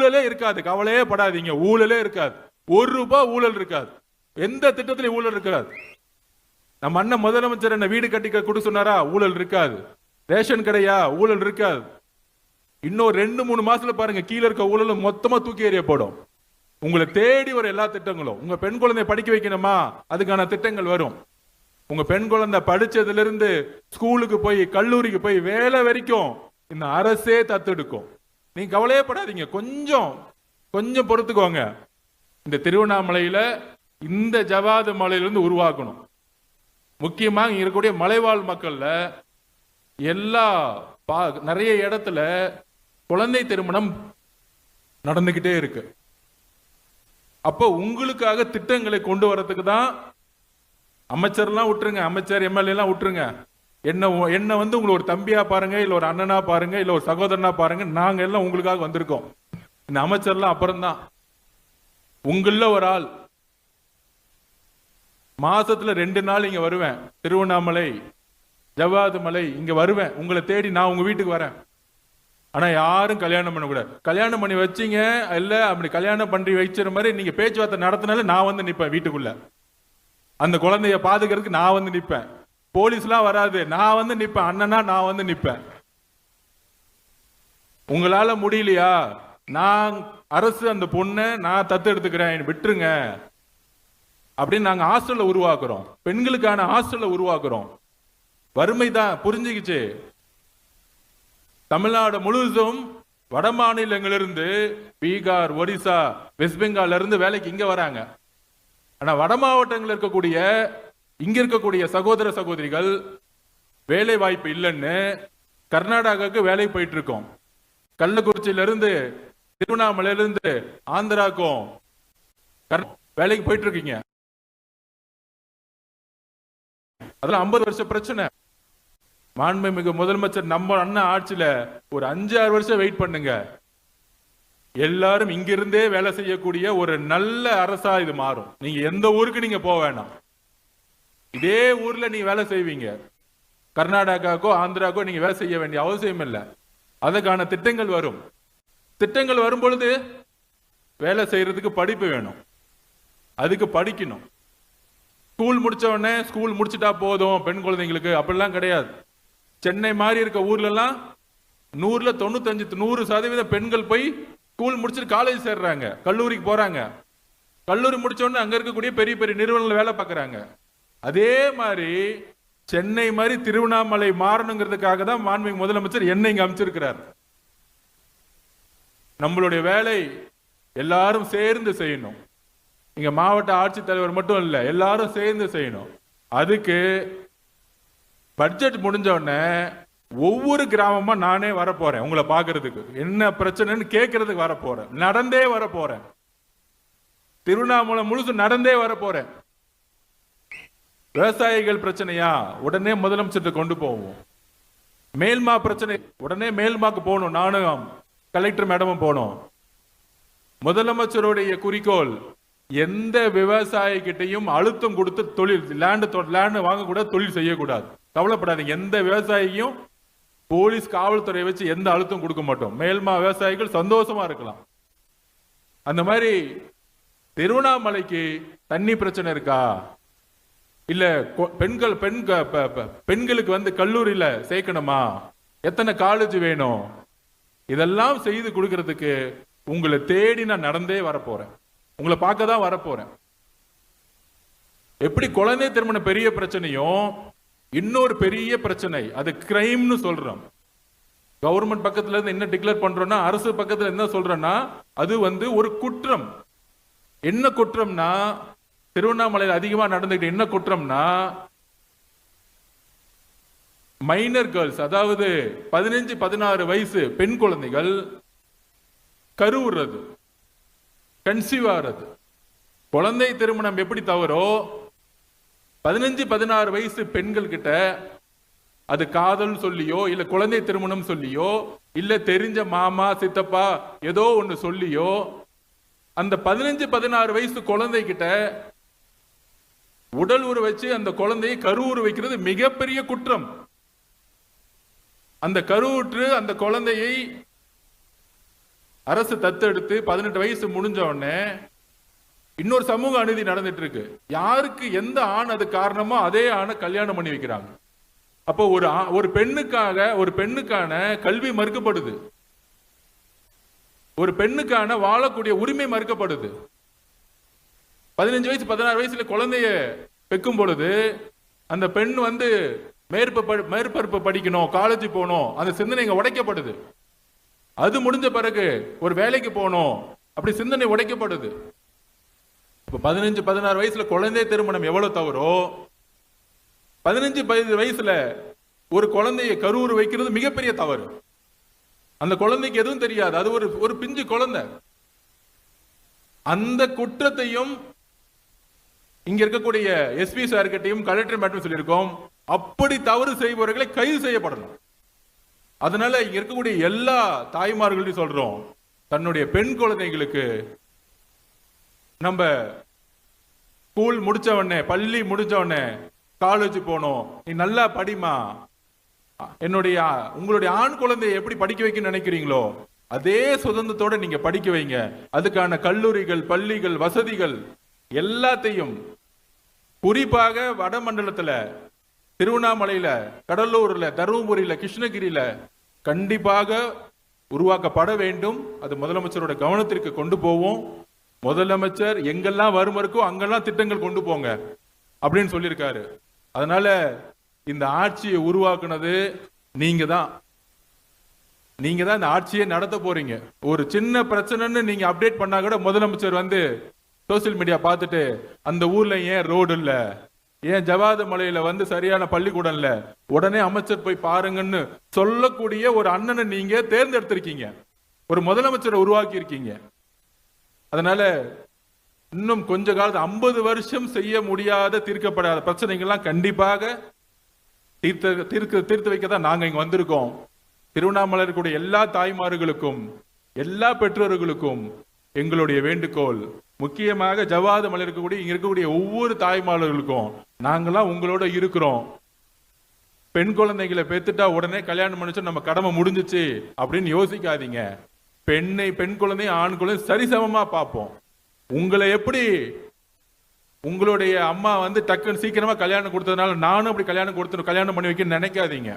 ஊழலே இருக்காது, கவலையே படாதீங்க. ஊழலே இருக்காது, ₹1 ஊழல் இருக்காது, எந்த திட்டத்திலையும் ஊழல் இருக்காது. நம்ம அண்ணன் முதலமைச்சர் என்ன வீடு கட்டி கொடு சொன்னாரா? ஊழல் இருக்காது. ரேஷன் கடையா? ஊழல் இருக்காது. இன்னும் 2-3 மாசத்துல பாருங்க, கீழே இருக்க ஊழல் மொத்தமா தூக்கி எறியப்படும். உங்களை தேடி வர எல்லா திட்டங்களும். உங்க பெண் குழந்தைய படிக்க வைக்கணுமா? அதுக்கான திட்டங்கள் வரும். உங்க பெண் குழந்தை படிச்சதுல இருந்து ஸ்கூலுக்கு போய் கல்லூரிக்கு போய் வேலை வரைக்கும் இந்த அரசே தத்தெடுக்கும். நீங்க கவலையே படாதீங்க, கொஞ்சம் கொஞ்சம் பொறுத்துக்கோங்க. இந்த திருவண்ணாமலையில இந்த ஜவாது மலையிலிருந்து உருவாக்கணும். முக்கியமா இங்க இருக்கக்கூடிய மலைவாழ் மக்கள்ல எல்லா நிறைய இடத்துல குழந்தை திருமணம் நடந்துகிட்டே இருக்கு. அப்போ உங்களுக்காக திட்டங்களை கொண்டு வரதுக்கு தான் அமைச்சர்லாம் விட்டுருங்க, அமைச்சர் எம்எல்ஏ எல்லாம் விட்டுருங்க. என்ன வந்து உங்களை ஒரு தம்பியா பாருங்க, இல்ல ஒரு அண்ணனா பாருங்க, இல்ல ஒரு சகோதரனா பாருங்க. நாங்க எல்லாம் உங்களுக்காக வந்திருக்கோம். இந்த அமைச்சர்லாம் அப்புறம்தான். உங்கள ஒரு ஆள் மாசத்துல 2 நாள் இங்க வருவேன். திருவண்ணாமலை ஜவாது மலை இங்க வருவேன். உங்களை தேடி நான் உங்க வீட்டுக்கு வரேன். ஆனா யாரும் கல்யாணம் பண்ணக்கூடாது. கல்யாணம் பண்ணி வச்சீங்க இல்ல, அப்படி கல்யாணம் பண்ணி வச்சிற மாதிரி நீங்க பேச்சுவார்த்தை நடத்தினால நான் வந்து நிப்பேன் வீட்டுக்குள்ள. அந்த குழந்தைய பாதுகாக்கிறதுக்கு நான் வந்து நிப்பேன். போலீஸ்லாம் வராது, நான் வந்து நிப்பேன். அண்ணனா நான் வந்து நிப்பேன். உங்களால முடியலையா? நான் அரசு அந்த பொண்ணை நான் தத்து எடுத்துக்கிறேன், விட்டுருங்க அப்படின்னு நாங்க ஹாஸ்டல்ல உருவாக்குறோம். பெண்களுக்கான ஹாஸ்டல்ல உருவாக்குறோம். வறுமைதான் புரிஞ்சுக்கிச்சு. தமிழ்நாடு முழுவதும் வட மாநிலங்களிலிருந்து பீகார், ஒடிசா, வெஸ்ட் பெங்கால் இருந்து வேலைக்கு இங்க வராங்க. ஆனா வட மாவட்டங்களில் இருக்கக்கூடிய இங்க இருக்கக்கூடிய சகோதர சகோதரிகள் வேலை வாய்ப்பு இல்லைன்னு கர்நாடகாவுக்கு வேலை போயிட்டு இருக்கோம். கள்ளக்குறிச்சியில இருந்து திருவண்ணாமலையில இருந்து ஆந்திராக்கும் வேலைக்கு போயிட்டு இருக்கீங்க. அதெல்லாம் 50 வருஷ பிரச்சனை. மாண்புமிகு முதலமைச்சர் நம்ம அண்ணன் ஆட்சியில ஒரு 5-6 வருஷம் வெயிட் பண்ணுங்க. எல்லாரும் இங்கிருந்தே வேலை செய்யக்கூடிய ஒரு நல்ல அரசா இது மாறும். நீங்க எந்த ஊருக்கு நீங்க போக வேண்டாம், இதே ஊர்ல நீங்க வேலை செய்வீங்க. கர்நாடகாக்கோ ஆந்திராக்கோ நீங்க வேலை செய்ய வேண்டிய அவசியம் இல்லை. அதுக்கான திட்டங்கள் வரும். திட்டங்கள் வரும் பொழுது வேலை செய்யறதுக்கு படிப்பு வேணும், அதுக்கு படிக்கணும். ஸ்கூல் முடிச்ச உடனே ஸ்கூல் முடிச்சுட்டா போதும் பெண் குழந்தைங்களுக்கு அப்படிலாம் கிடையாது. சென்னை மாதிரி இருக்க ஊர்ல எல்லாம் 100ல 95-100% பெண்கள் போய் ஸ்கூல் முடிச்சுட்டு காலேஜ் சேர்றாங்க, கல்லூரிக்கு போறாங்க. கல்லூரி முடிச்ச உடனே அங்க இருக்கக்கூடிய பெரிய பெரிய நிறுவனங்கள் வேலை பார்க்கறாங்க. அதே மாதிரி சென்னை மாதிரி திருவண்ணாமலை மாறணுங்கிறதுக்காக தான் மாண்புமிகு முதலமைச்சர் என்னை இங்க அமைச்சிருக்கிறார். நம்மளுடைய வேலை எல்லாரும் சேர்ந்து செய்யணும். இங்க மாவட்ட ஆட்சித்தலைவர் மட்டும் இல்ல, எல்லாரும் சேர்ந்து செய்யணும். அதுக்கு பட்ஜெட் முடிஞ்ச உடனே ஒவ்வொரு கிராமமா நானே வரப்போறேன். உங்களை பாக்குறதுக்கு என்ன பிரச்சனைன்னு கேட்கறதுக்கு வரப்போறேன். நடந்தே வரப்போறேன். திருவண்ணாமலை முழுசு நடந்தே வரப்போறேன். விவசாயிகள் பிரச்சனையா உடனே முதலமைச்சர் கொண்டு போவோம். மேல்மா பிரச்சனை உடனே மேல்மாக்கு போகணும். நானும் கலெக்டர் மேடமும் போனோம். முதலமைச்சருடைய குறிக்கோள் எந்த விவசாயி கிட்டையும் அழுத்தம் கொடுத்து தொழில் லேண்ட் வாங்க கூட தொழில் செய்யக்கூடாது. கவலைப்படாதீங்க, எந்த விவசாயியும் போலீஸ் காவல்துறை வச்சு எந்த அழுத்தம் கொடுக்க மாட்டோம். மேல்மா விவசாயிகள் சந்தோஷமா இருக்கலாம். அந்த மாதிரி திருவண்ணாமலைக்கு தண்ணி பிரச்சனை இருக்கா, இல்ல பெண்களுக்கு வந்து கல்லூரியில சேர்க்கணுமா, எத்தனை காலேஜ் வேணும், இதெல்லாம் செய்து கொடுக்கறதுக்கு உங்களை தேடி நான் நடந்தே வரப்போறேன். உங்களை பார்க்க தான் வரப்போறேன். எப்படி குழந்தை திருமண பெரிய பிரச்சனையும் இன்னொரு பெரிய பிரச்சனை அது கிரைம்னு சொல்றோம். கவர்மெண்ட் பக்கத்துல இருந்து என்ன டிக்ளேர் பண்றோம்னா, அரசு பக்கத்துல என்ன சொல்றோம்னா, அது வந்து ஒரு குற்றம். என்ன குற்றம்னா, திருவண்ணாமலையில் அதிகமா நடந்துகிட்டு என்ன குற்றம்னா, மைனர் கேர்ள்ஸ், அதாவது 15-16 வயசு பெண் குழந்தைகள் கருவுறது, கன்சீவ் ஆகிறது. குழந்தை திருமணம் எப்படி தவறோ 15-16 வயசு பெண்கள் கிட்ட அது காதல் சொல்லியோ இல்ல குழந்தை திருமணம் சொல்லியோ இல்ல தெரிஞ்ச மாமா சித்தப்பா ஏதோ ஒண்ணு சொல்லியோ அந்த 15-16 வயசு குழந்தை கிட்ட உடல் உரு வச்சு அந்த குழந்தையை கருவுறு வைக்கிறது மிகப்பெரிய குற்றம். அந்த கருவுற்று அந்த குழந்தையை அரசு தத்தெடுத்து 18 வயசு முடிஞ்ச உடனே இன்னொரு சமூக அநீதி நடந்துட்டு இருக்கு. யாருக்கு எந்த ஆண் அது காரணமோ அதே ஆணை கல்யாணம் பண்ணி வைக்கிறாங்க. அப்போ ஒரு பெண்ணுக்கான கல்வி மறுக்கப்படுது, ஒரு பெண்ணுக்கான வாழக்கூடிய உரிமை மறுக்கப்படுது. 15 வயசு 16 வயசுல குழந்தைய பெக்கும் பொழுது அந்த பெண் மேற்பரப்பு படிக்கணும், காலேஜ் போகணும், அந்த சிந்தனை உடைக்கப்படுது. அது முடிஞ்ச பிறகு ஒரு வேலைக்கு போகணும், அப்படி சிந்தனை உடைக்கப்படுது. 15 16 வயசுல குழந்தை திருமணம் எவ்வளவு தவறோ, 15 வயசுல ஒரு குழந்தையை கருவுறு வைக்கிறது மிகப்பெரிய தவறு. அந்த குழந்தைக்கு எதுவும் தெரியாது, அது ஒரு பிஞ்சு குழந்தை. அந்த குற்றத்தையும் இங்க இருக்கக்கூடிய எஸ்பி சார் கிட்டையும் கலெக்டர் மட்டும் சொல்லியிருக்கோம், அப்படி தவறு செய்பவர்களை கைது செய்யப்படணும். அதனால இங்க இருக்கக்கூடிய எல்லா தாய்மார்களையும் சொல்றோம், தன்னுடைய பெண் குழந்தைகளுக்கு நம்ம ஸ்கூல் முடிச்ச உடனே, பள்ளி முடிச்ச உடனே காலேஜ் போனோம், நீ நல்லா படிமா, உங்களுடைய ஆண் குழந்தையை எப்படி படிக்க வைக்க நினைக்கிறீங்களோ அதே சுதந்திரத்தோட நீங்க படிக்க வைங்க. அதுக்கான கல்லூரிகள், பள்ளிகள், வசதிகள் எல்லாத்தையும் குறிப்பாக வடமண்டலத்துல, திருவண்ணாமலையில, கடலூர்ல, தருமபுரியில, கிருஷ்ணகிரியில கண்டிப்பாக உருவாக்கப்பட வேண்டும். அது முதலமைச்சரோட கவனத்திற்கு கொண்டு போவோம். முதலமைச்சர் எங்கெல்லாம் வரும் இருக்கோ அங்கெல்லாம் திட்டங்கள் கொண்டு போங்க அப்படின்னு சொல்லியிருக்காரு. அதனால இந்த ஆட்சியை உருவாக்குனது நீங்க தான் இந்த ஆட்சியை நடத்த போறீங்க. ஒரு சின்ன பிரச்சனைன்னு நீங்க அப்டேட் பண்ணா கூட முதலமைச்சர் சோசியல் மீடியா பார்த்துட்டு அந்த ஊர்ல ஏன் ரோடு இல்ல, ஏன் ஜவாது மலையில சரியான பள்ளிக்கூடம் இல்ல, உடனே அமைச்சர் போய் பாருங்கன்னு சொல்லக்கூடிய ஒரு அண்ணனை நீங்க தேர்ந்தெடுத்திருக்கீங்க, ஒரு முதலமைச்சரை உருவாக்கி இருக்கீங்க. அதனால இன்னும் கொஞ்ச காலத்து 50 வருஷம் செய்ய முடியாத, தீர்க்கப்படாத பிரச்சனைகள்லாம் கண்டிப்பாக தீர்த்து வைக்க தான் நாங்க இங்க வந்திருக்கோம். திருவண்ணாமலை இருக்கக்கூடிய எல்லா தாய்மார்களுக்கும், எல்லா பெற்றோர்களுக்கும் எங்களுடைய வேண்டுகோள், முக்கியமாக ஜவாது மலை இங்க இருக்கக்கூடிய ஒவ்வொரு தாய்மார்களுக்கும், நாங்கெல்லாம் உங்களோட இருக்கிறோம். பெண் குழந்தைகளை பெத்துட்டா உடனே கல்யாணம் பண்ணிச்சு நம்ம கடமை முடிஞ்சிச்சு அப்படின்னு யோசிக்காதீங்க. பெண் குழந்தை, ஆண் குழந்தை சரிசமமா பார்ப்போம். உங்களை எப்படி உங்களுடைய அம்மா டக்குன்னு சீக்கிரமா கல்யாணம் கொடுத்ததுனால நானும் அப்படி கல்யாணம் பண்ணி வைக்க நினைக்காதீங்க.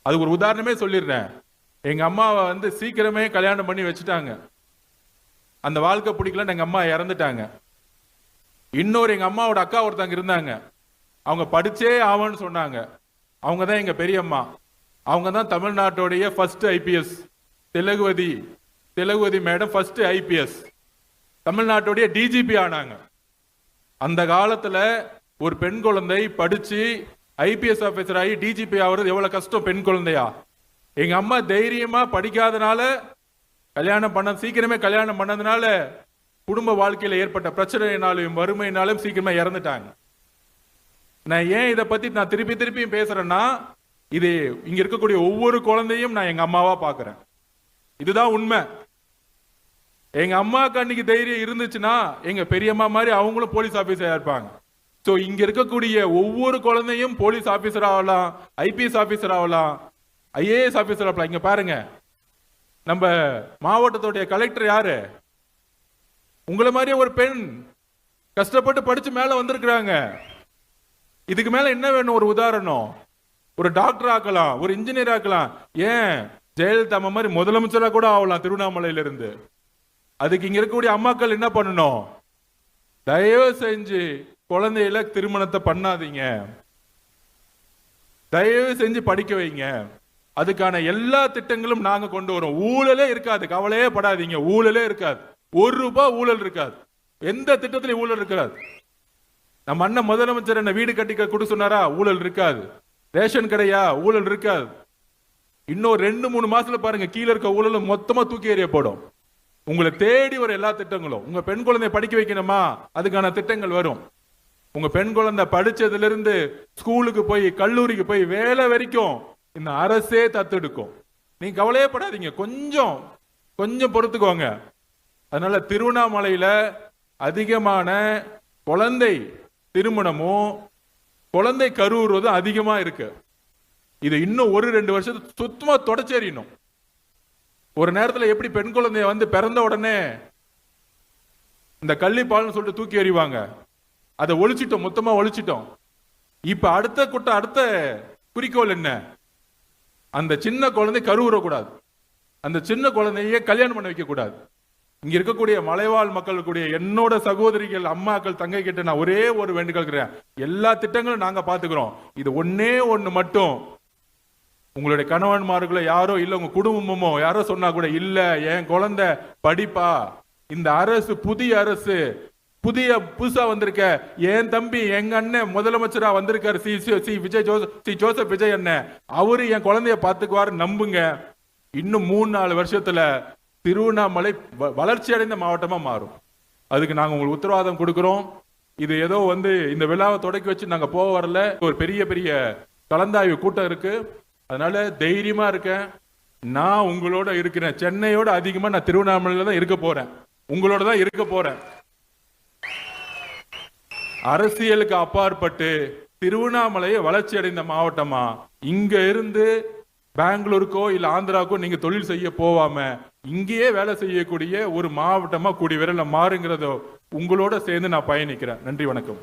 அது ஒரு உதாரணமே சொல்லிடுறேன். எங்க அம்மாவை சீக்கிரமே கல்யாணம் பண்ணி வச்சுட்டாங்க. அந்த வாழ்க்கை பிடிக்கல, எங்க அம்மா இறந்துட்டாங்க. இன்னொரு எங்க அம்மாவோட அக்கா ஒருத்தங்க இருந்தாங்க, அவங்க படிச்சே ஆவன்னு சொன்னாங்க. அவங்க தான் எங்க பெரியம்மா. அவங்க தான் தமிழ்நாட்டுடைய first IPS, Thilakavathi madam first IPS, தமிழ்நாட்டுடைய DGP ஆனாங்க. அந்த காலத்துல ஒரு பெண் குழந்தை படிச்சு IPS ஆபீசர் ஆகி DGP ஆகிறது எவ்வளவு கஷ்டம் பெண் குழந்தையா. எங்க அம்மா தைரியமா படிக்காதனால சீக்கிரமே கல்யாணம் பண்ணதுனால குடும்ப வாழ்க்கையில ஏற்பட்ட பிரச்சனையினாலும் வறுமையினாலும் சீக்கிரமா இறந்துட்டாங்க. நான் ஏன் இதை பத்தி நான் திருப்பியும் பேசுறேன்னா, இது இங்க இருக்கக்கூடிய ஒவ்வொரு குழந்தையும் நான் எங்க அம்மாவா பாக்குறேன். இதுதான் உண்மை. எங்க அம்மாவுக்கு அன்னைக்கு தைரியம் இருந்துச்சுன்னா எங்க பெரியம்மா மாதிரி அவங்களும் போலீஸ் ஆபீசரா இருப்பாங்க. சோ இங்க இருக்கக்கூடிய ஒவ்வொரு குழந்தையும் போலீஸ் ஆபீசர் ஆகலாம், IPS ஆபீசர் ஆகலாம், IAS ஆபீசர் ஆகலாம். இங்க பாருங்க, நம்ம மாவட்டத்துடைய கலெக்டர் யாரு? உங்களை மாதிரியே ஒரு பெண் கஷ்டப்பட்டு படிச்சு மேல வந்திருக்கிறாங்க. இதுக்கு மேல என்ன வேணும்? ஒரு உதாரணம், ஒரு டாக்டர் ஆக்கலாம், ஒரு இன்ஜினியர் ஆக்கலாம், ஏன் ஜெயலலிதா மாதிரி முதலமைச்சரா கூட ஆகலாம் திருவண்ணாமலையில இருந்து. அதுக்கு இங்க இருக்கக்கூடிய அம்மாக்கள் என்ன பண்ணணும்? தயவு செஞ்சு குழந்தையில திருமணத்தை பண்ணாதீங்க, தயவு செஞ்சு படிக்க வைங்க. அதுக்கான எல்லா திட்டங்களும் நாங்க கொண்டு வரோம். ஊழலே இருக்காது, கவலையே படாதீங்க. ஊழலே இருக்காது, ₹1 ஊழல் இருக்காது, எந்த திட்டத்திலையும் ஊழல் இருக்காது. நம்ம அண்ணன் முதலமைச்சர் என்ன வீடு கட்டிக்க கொடு சொன்னாரா? ஊழல் இருக்காது. ரேஷன் கடையா? ஊழல் இருக்காது. இன்னும் 2-3 மாசத்துல பாருங்க, கீழே இருக்க ஊழல் மொத்தமா தூக்கி எறியப்படும். உங்களை தேடி வர எல்லா திட்டங்களும், உங்க பெண் குழந்தைய படிக்க வைக்கணுமா, அதுக்கான திட்டங்கள் வரும். உங்க பெண் குழந்தை படிச்சதுல இருந்து ஸ்கூலுக்கு போய், கல்லூரிக்கு போய், வேலை வரைக்கும் இந்த அரசே தத்தெடுக்கும். நீங்க கவலையே படாதீங்க, கொஞ்சம் பொறுத்துக்கோங்க. அதனால திருவண்ணாமலையில அதிகமான குழந்தை திருமணமும் குழந்தை கருவுறுவதும் அதிகமா இருக்கு. இது இன்னும் 1-2 வருஷத்துக்கு சுத்தமா தொடச்சேறியணும். ஒரு நேரத்துல எப்படி பெண் குழந்தைய வந்து பிறந்த உடனே இந்த கள்ளிப்பால்னு சொல்லிட்டு தூக்கி எறிவாங்க, அதை ஒழிச்சிட்டோம், மொத்தமா ஒழிச்சிட்டோம். இப்ப அடுத்த குறிக்கோள் என்ன? அந்த சின்ன குழந்தை கருவுறக்கூடாது, அந்த சின்ன குழந்தைய கல்யாணம் பண்ண வைக்க கூடாது. இங்க இருக்கக்கூடிய மலைவாழ் மக்களுடைய என்னோட சகோதரிகள், அம்மாக்கள், தங்கை கிட்ட நான் ஒரே ஒரு வேண்டுகோள், எல்லா திட்டங்களும் நாங்க பாத்துக்கிறோம். இது ஒன்னே ஒண்ணு மட்டும், உங்களுடைய கணவன்மார்களோ யாரோ இல்ல உங்க குடும்பமோ யாரோ சொன்னா கூட இல்ல, என் குழந்தை படிப்பா, இந்த அரசு புதிய அரசு புதுசா வந்திருக்க, என் தம்பி எங்க அண்ணன் முதலமைச்சரா வந்திருக்காரு, ஜோசப் விஜய் அண்ணன், அவரு என் குழந்தைய பாத்துக்குவாரு, நம்புங்க. இன்னும் 3-4 வருஷத்துல திருவண்ணாமலை வளர்ச்சி அடைந்த மாவட்டமா மாறும். அதுக்கு நாங்க உங்களுக்கு உத்தரவாதம் கொடுக்கிறோம். இது ஏதோ வந்து இந்த விழாவை தொடக்கி வச்சு நாங்க போக வரல, ஒரு பெரிய பெரிய கலந்தாய்வு கூட்டம் இருக்கு. அதனால தைரியமா இருக்கேன், நான் உங்களோட இருக்கிறேன். சென்னையோட அதிகமா நான் திருவண்ணாமலையில தான் இருக்க போறேன், உங்களோட தான் இருக்க போறேன். அரசியலுக்கு அப்பாற்பட்டு திருவண்ணாமலையை வளர்ச்சி அடைந்த மாவட்டமா, இங்க இருந்து பெங்களூருக்கோ இல்ல ஆந்திராவுக்கோ நீங்க தொழில் செய்ய போவாம இங்கேயே வேலை செய்யக்கூடிய ஒரு மாவட்டமா கூடிய விரைவில் மாறுங்கிறதோ உங்களோட சேர்ந்து நான் பயணிக்கிறேன். நன்றி, வணக்கம்.